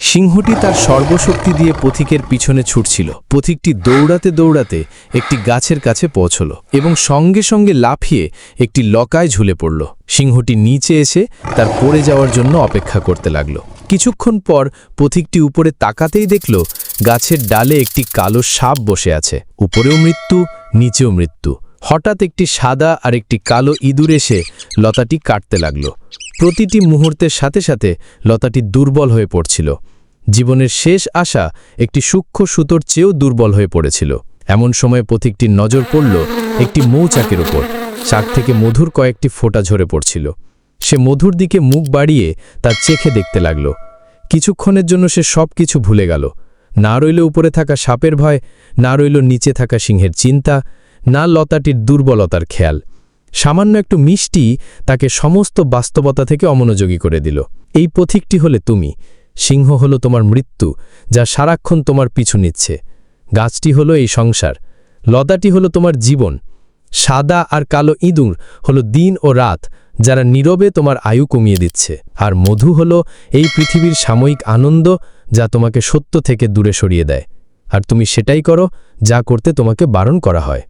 সিংহটি তার সর্বশক্তি দিয়ে পথিকের পিছনে ছুটছিল। পথিকটি দৌড়াতে দৌড়াতে একটি গাছের কাছে পৌঁছল এবং সঙ্গে সঙ্গে লাফিয়ে একটি লকায় ঝুলে পড়ল। সিংহটি নিচে এসে তার পড়ে যাওয়ার জন্য অপেক্ষা করতে লাগল। কিছুক্ষণ পর পথিকটি উপরে তাকাতেই দেখল গাছের ডালে একটি কালো সাপ বসে আছে। উপরেও মৃত্যু, নিচেও মৃত্যু। হঠাৎ একটি সাদা আর একটি কালো ইঁদুর এসে লতাটি কাটতে লাগল। প্রতিটি মুহূর্তের সাথে সাথে লতাটি দুর্বল হয়ে পড়ছিল। জীবনের শেষ আশা একটি সূক্ষ্ম সুতোর চেয়েও দুর্বল হয়ে পড়েছিল। এমন সময় পথিকটির নজর পড়ল একটি মৌচাকের ওপর। চাক থেকে মধুর কয়েকটি ফোঁটা ঝরে পড়ছিল। সে মধুর দিকে মুখ বাড়িয়ে তার চেখে দেখতে লাগল। কিছুক্ষণের জন্য সে সব কিছু ভুলে গেল। না রইল উপরে থাকা সাপের ভয়, না রইল নিচে থাকা সিংহের চিন্তা, না লতাটির দুর্বলতার খেয়াল। সামান্য একটু মিষ্টি তাকে সমস্ত বাস্তবতা থেকে অমনোযোগী করে দিল। এই পথিকটি হলে তুমি। সিংহ হলো তোমার মৃত্যু, যা সারাক্ষণ তোমার পিছু নিচ্ছে। গাছটি হলো এই সংসার। লতাটি হলো তোমার জীবন। সাদা আর কালো ইঁদুর হলো দিন ও রাত, যারা নীরবে তোমার আয়ু কমিয়ে দিচ্ছে। আর মধু হলো এই পৃথিবীর সাময়িক আনন্দ, যা তোমাকে সত্য থেকে দূরে সরিয়ে দেয়। আর তুমি সেটাই করো যা করতে তোমাকে বারণ করা হয়।